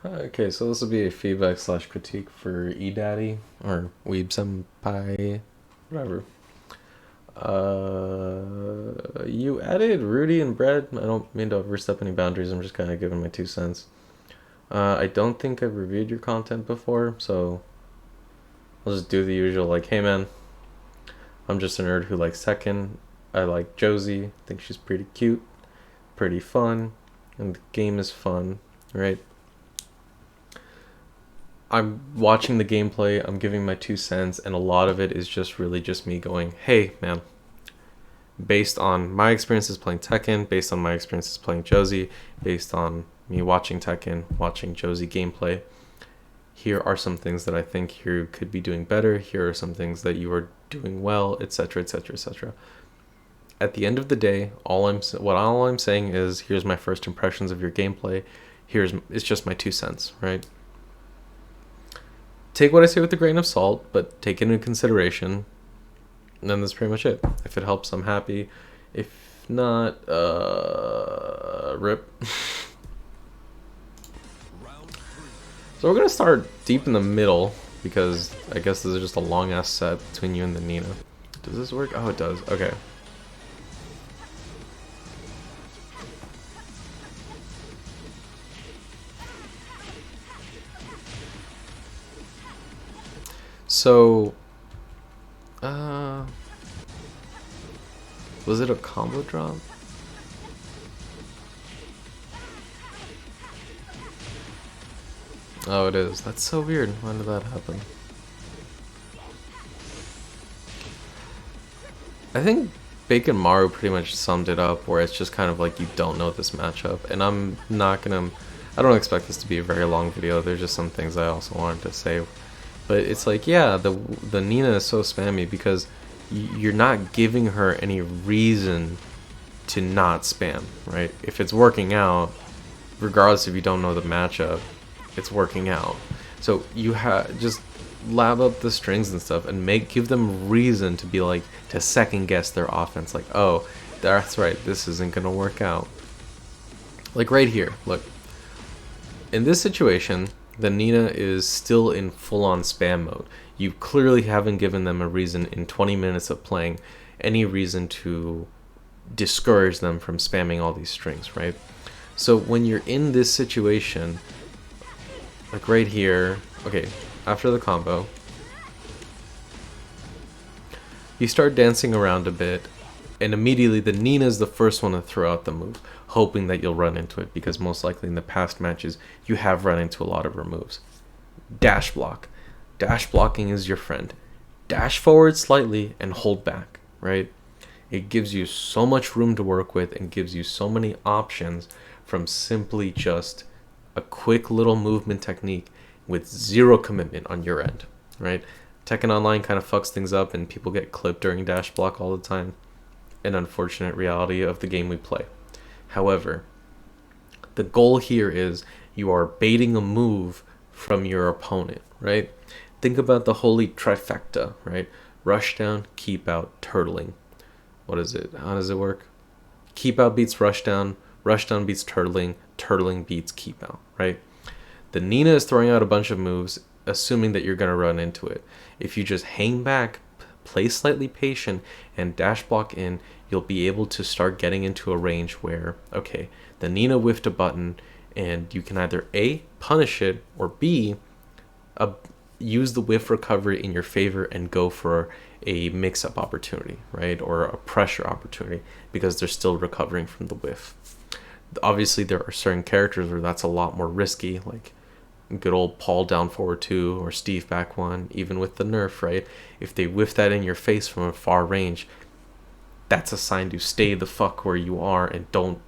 Okay, so this will be a feedback slash critique for eDaddy or WeebSenpai, whatever. You added Rudy and Bread. I don't mean to overstep any boundaries. I'm just kind of giving my 2 cents. I don't think I've reviewed your content before, so I'll just do the usual. Like, hey man, I'm just a nerd who likes Tekken. I like Josie. I think she's pretty cute, pretty fun, and the game is fun, right? I'm watching the gameplay, I'm giving my 2 cents, and a lot of it is just really just me going, hey, man, based on my experiences playing Tekken, based on my experiences playing Josie, based on me watching Tekken, watching Josie gameplay, here are some things that I think you could be doing better, here are some things that you are doing well, etc., etc., etc. At the end of the day, all I'm saying is, here's my first impressions of your gameplay. It's just my 2 cents, right? Take what I say with a grain of salt, but take it into consideration. And then that's pretty much it. If it helps, I'm happy. If not, rip. So we're gonna start deep in the middle because I guess this is just a long ass set between you and the Nina. Does this work? Oh, it does. Okay. So, uh, was it a combo drop? Oh, it is. That's so weird. When did that happen? I think Bacon Maru pretty much summed it up, where it's just kind of like you don't know this matchup, and I'm not gonna. I don't expect this to be a very long video. There's just some things I also wanted to say, but it's like, yeah, the Nina is so spammy because you're not giving her any reason to not spam, right? If it's working out, regardless if you don't know the matchup, it's working out. So you have just lab up the strings and stuff and give them reason to be like, to second guess their offense, like, oh, that's right, this isn't gonna work out. Like right here, look, in this situation, the Nina is still in full-on spam mode. You clearly haven't given them a reason in 20 minutes of playing, any reason to discourage them from spamming all these strings, right? So when you're in this situation, like right here, okay, after the combo, you start dancing around a bit, and immediately the Nina is the first one to throw out the move, hoping that you'll run into it, because most likely in the past matches, you have run into a lot of her moves. Dash block. Dash blocking is your friend. Dash forward slightly and hold back, right? It gives you so much room to work with and gives you so many options from simply just a quick little movement technique with zero commitment on your end, right? Tekken Online kind of fucks things up and people get clipped during dash block all the time. An unfortunate reality of the game we play. However, the goal here is you are baiting a move from your opponent, right? Think about the holy trifecta, right? Rush down, keep out, turtling. What is it? How does it work? Keep out beats rush down beats turtling, turtling beats keep out, right? The Nina is throwing out a bunch of moves, assuming that you're going to run into it. If you just hang back, play slightly patient, and dash block in, you'll be able to start getting into a range where, okay, the Nina whiffed a button, and you can either A, punish it, or B, use the whiff recovery in your favor and go for a mix-up opportunity, right? Or a pressure opportunity, because they're still recovering from the whiff. Obviously, there are certain characters where that's a lot more risky, like good old Paul down forward 2 or Steve back 1, even with the nerf, right? If they whiff that in your face from a far range, that's a sign to stay the fuck where you are and don't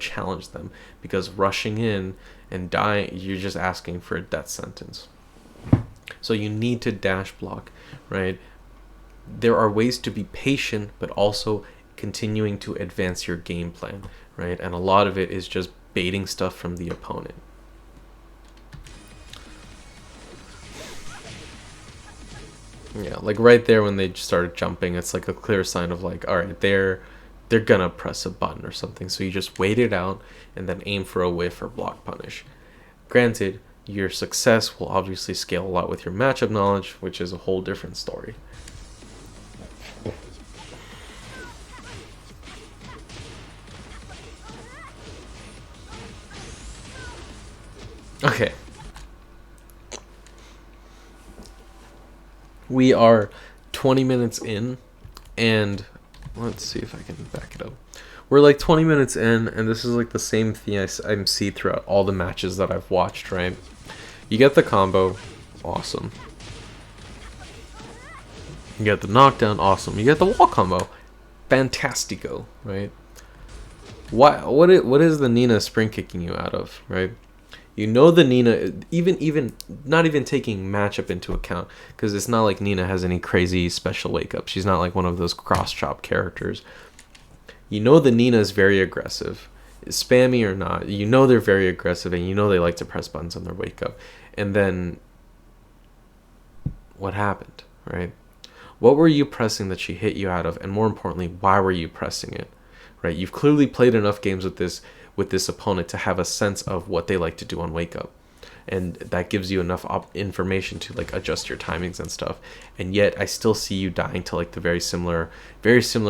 challenge them, because rushing in and dying, you're just asking for a death sentence. So you need to dash block, right? There are ways to be patient, but also continuing to advance your game plan, right? And a lot of it is just baiting stuff from the opponent. Yeah, like right there when they started jumping, it's like a clear sign of like, all right, they're gonna press a button or something. So you just wait it out and then aim for a whiff or block punish. Granted, your success will obviously scale a lot with your matchup knowledge, which is a whole different story. Okay. We are 20 minutes in, and let's see if I can back it up. We're like 20 minutes in, and this is like the same thing I see throughout all the matches that I've watched, right? You get the combo, awesome. You get the knockdown, awesome. You get the wall combo, fantastico, right? What is the Nina spring kicking you out of, right? You know the Nina, even not even taking matchup into account, because it's not like Nina has any crazy special wake up. She's not like one of those cross chop characters. You know the Nina is very aggressive, spammy or not. You know they're very aggressive, and you know they like to press buttons on their wake up. And then what happened, right? What were you pressing that she hit you out of, and more importantly, why were you pressing it, right? You've clearly played enough games with this opponent to have a sense of what they like to do on wake up, and that gives you enough information to like adjust your timings and stuff. And yet I still see you dying to like the very similar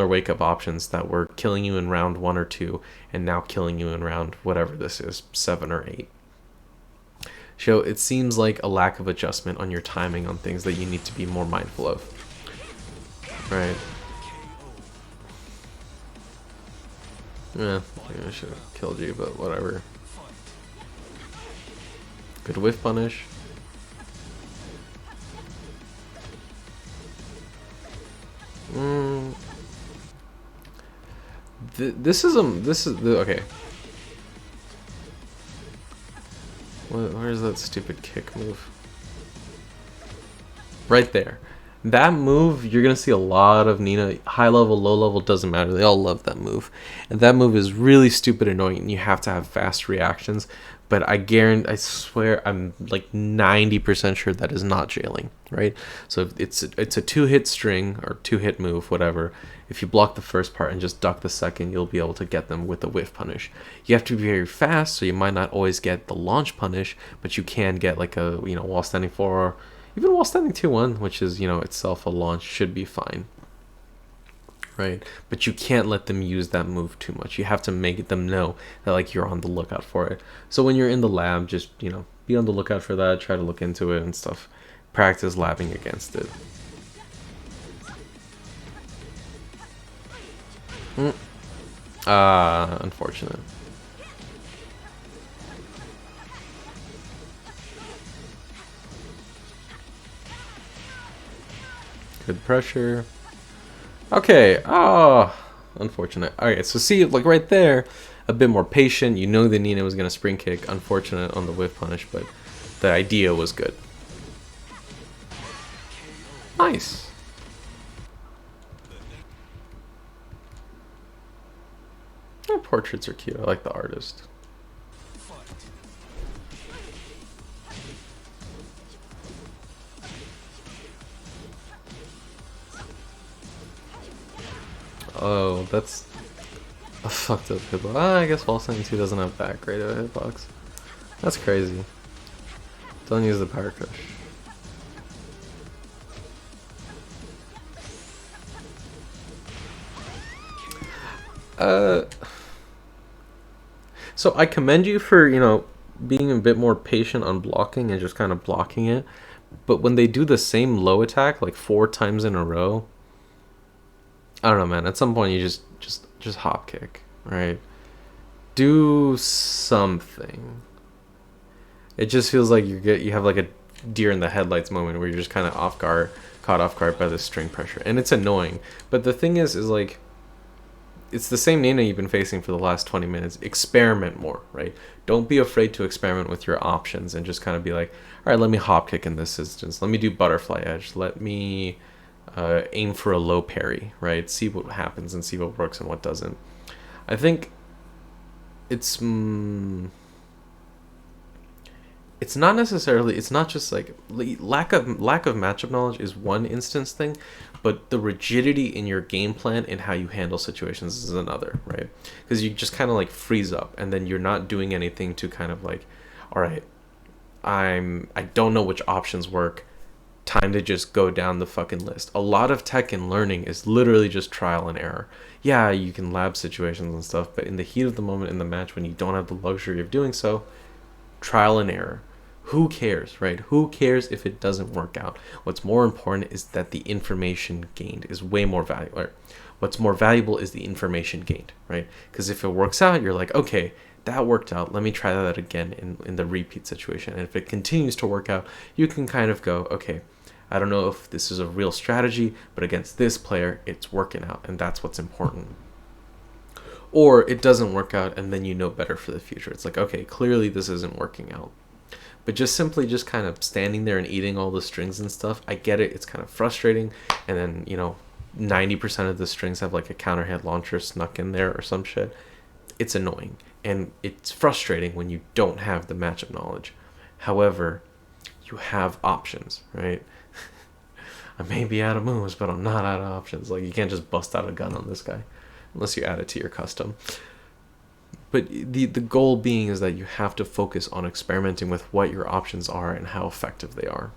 wake up options that were killing you in round 1 or 2 and now killing you in round whatever this is, 7 or 8. So it seems like a lack of adjustment on your timing on things that you need to be more mindful of, right? Yeah, I should have killed you, but whatever. Good whiff punish. This is okay. Where's that stupid kick move? Right there. That move, you're going to see a lot of Nina, high level, low level, doesn't matter. They all love that move. And that move is really stupid annoying, and you have to have fast reactions. But I swear, I'm like 90% sure that is not jailing, right? So it's a 2-hit string, or 2-hit move, whatever. If you block the first part and just duck the second, you'll be able to get them with the whiff punish. You have to be very fast, so you might not always get the launch punish, but you can get like a, while standing 4, even while standing 2-1, which is, itself a launch, should be fine, right? But you can't let them use that move too much. You have to make them know that like you're on the lookout for it. So when you're in the lab, just, be on the lookout for that, try to look into it and stuff. Practice labbing against it. Unfortunate. Good pressure. Okay. Unfortunate. Alright, so see, like right there, a bit more patient. You know the Nina was going to spring kick. Unfortunate on the whiff punish, but the idea was good. Nice. Yeah, portraits are cute. I like the artist. Oh, that's a fucked up hitbox. I guess Wall Standing 2 doesn't have that great of a hitbox. That's crazy. Don't use the power crush. So I commend you for, being a bit more patient on blocking and just kind of blocking it. But when they do the same low attack like 4 times in a row, I don't know, man. At some point, you just hop kick, right? Do something. It just feels like you have like a deer in the headlights moment where you're just kind of caught off guard by the string pressure, and it's annoying. But the thing is like, it's the same Nina you've been facing for the last 20 minutes. Experiment more, right? Don't be afraid to experiment with your options and just kind of be like, all right, let me hop kick in this instance. Let me do butterfly edge. Let me aim for a low parry, right? See what happens and see what works and what doesn't. I think it's not necessarily, it's not just like lack of matchup knowledge is one instance thing, but the rigidity in your game plan and how you handle situations is another, right? Because you just kind of like freeze up, and then you're not doing anything to kind of like, all right, I don't know which options work. Time to just go down the fucking list. A lot of Tekken learning is literally just trial and error. Yeah, you can lab situations and stuff, but in the heat of the moment in the match when you don't have the luxury of doing so, trial and error. Who cares, right? Who cares if it doesn't work out? What's more important is that the information gained is way more valuable. What's more valuable is the information gained, right? Because if it works out, you're like, okay, that worked out. Let me try that again in the repeat situation. And if it continues to work out, you can kind of go, okay, I don't know if this is a real strategy, but against this player, it's working out. And that's what's important. Or it doesn't work out, and then you know better for the future. It's like, okay, clearly this isn't working out. But just simply just kind of standing there and eating all the strings and stuff, I get it. It's kind of frustrating. And then, 90% of the strings have like a counter hit launcher snuck in there or some shit. It's annoying. And it's frustrating when you don't have the matchup knowledge. However, you have options, right? I may be out of moves, but I'm not out of options. Like, you can't just bust out a gun on this guy unless you add it to your custom. But the goal being is that you have to focus on experimenting with what your options are and how effective they are.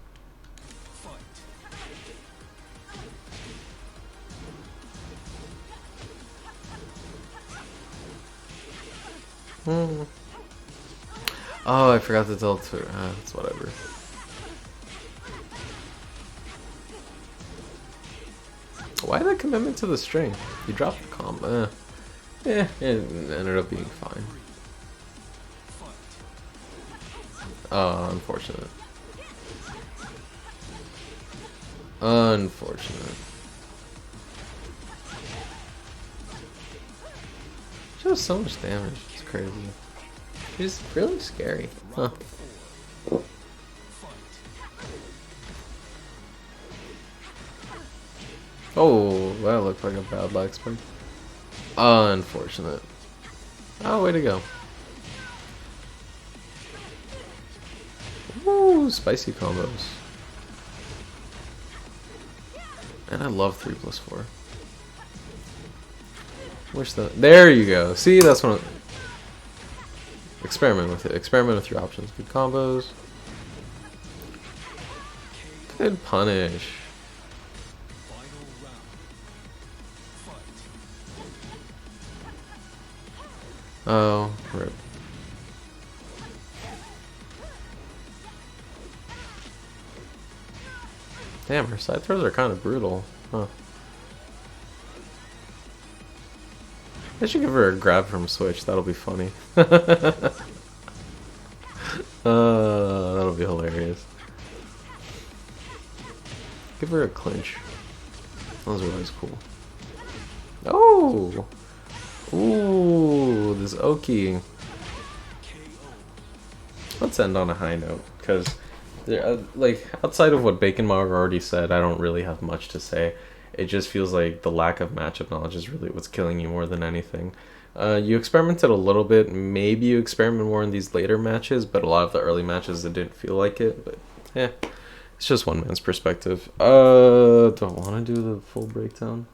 Oh, I forgot to tell it's whatever. Why the commitment to the string? You dropped the combo. It ended up being fine. Oh, unfortunate. Unfortunate. Just so much damage. It's crazy. It's really scary. Huh. Oh, that looked like a bad lag spike. Unfortunate. Oh, way to go. Woo, spicy combos. And I love 3+4. Wish that. There you go. See, that's one. Experiment with it. Experiment with your options. Good combos. Good punish. Oh, rip. Damn, her side throws are kind of brutal. Huh. I should give her a grab from Switch. That'll be funny. That'll be hilarious. Give her a clinch. Those are always cool. Oh! Ooh, this Oki. Let's end on a high note, because like, outside of what Bacon Mog already said, I don't really have much to say. It just feels like the lack of matchup knowledge is really what's killing you more than anything. You experimented a little bit, maybe you experiment more in these later matches, but a lot of the early matches it didn't feel like it, but it's just one man's perspective. Do I want to do the full breakdown?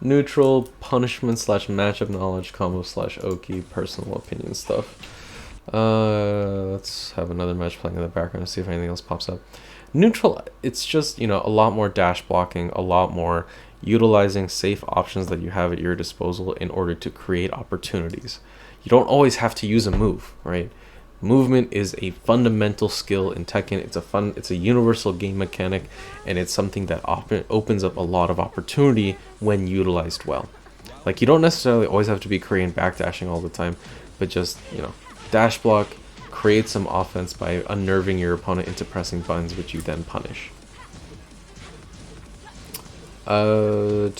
Neutral, punishment / matchup knowledge, combo / Oki, personal opinion stuff. Let's have another match playing in the background to see if anything else pops up. Neutral, it's just, a lot more dash blocking, a lot more utilizing safe options that you have at your disposal in order to create opportunities. You don't always have to use a move, right? Movement is a fundamental skill in Tekken. It's a universal game mechanic, and it's something that often opens up a lot of opportunity when utilized well. Like, you don't necessarily always have to be Korean backdashing all the time, but just, dash block, create some offense by unnerving your opponent into pressing buttons, which you then punish. Oh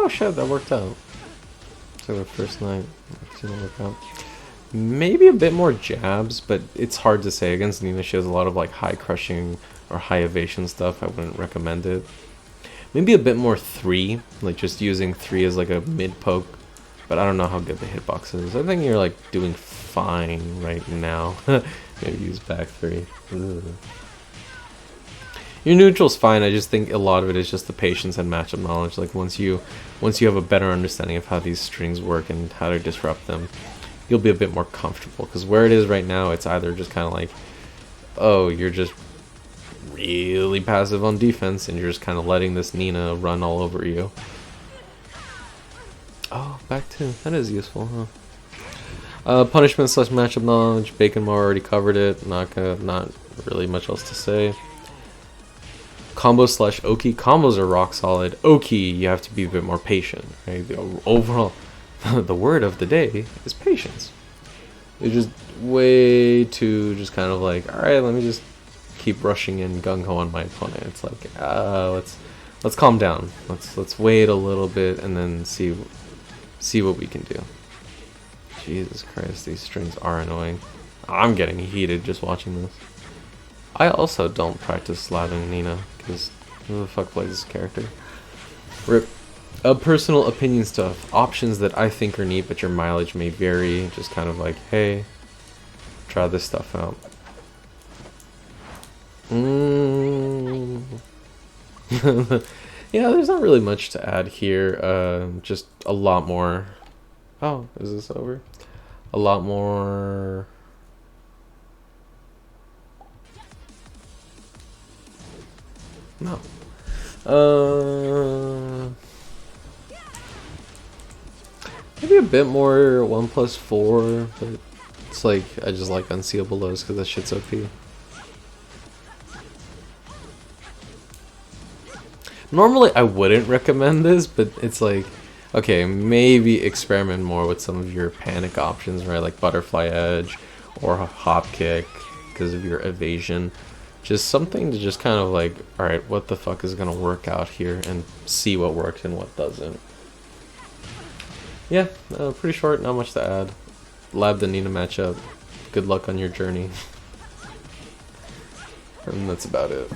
shit, that worked out. So the first night, didn't work out. Maybe a bit more jabs, but it's hard to say. Against Nina, she has a lot of like high crushing or high evasion stuff. I wouldn't recommend it. Maybe a bit more 3, like just using 3 as like a mid poke. But I don't know how good the hitbox is. I think you're like doing fine right now. Maybe use back 3. Ugh. Your neutral's fine. I just think a lot of it is just the patience and matchup knowledge. Like once you have a better understanding of how these strings work and how to disrupt them, you'll be a bit more comfortable. Because where it is right now, it's either just kind of like, oh, you're just really passive on defense and you're just kind of letting this Nina run all over you. Oh, back two. That is useful, huh? Punishment / matchup knowledge. Bacon Mo already covered it. Not really much else to say. Combo / Oki. Combos are rock solid. Oki, you have to be a bit more patient. Right? The overall, the word of the day is patience. It's just way too just kind of like, all right, let me just keep rushing in gung ho on my opponent. It's like, let's calm down. Let's wait a little bit and then see what we can do. Jesus Christ, these strings are annoying. I'm getting heated just watching this. I also don't practice slapping Nina, because who the fuck plays this character? Rip. Personal opinion stuff. Options that I think are neat, but your mileage may vary. Just kind of like, hey, try this stuff out. Yeah, there's not really much to add here. Just a lot more. Oh, is this over? A lot more. No. Maybe a bit more 1+4, but it's like I just like unseeable lows because that shit's OP. Normally I wouldn't recommend this, but it's like, okay, maybe experiment more with some of your panic options, right? Like butterfly edge or a hop kick because of your evasion. Just something to just kind of like, alright, what the fuck is gonna work out here, and see what works and what doesn't. Yeah, pretty short, not much to add. Lab the Nina matchup. Good luck on your journey. And that's about it.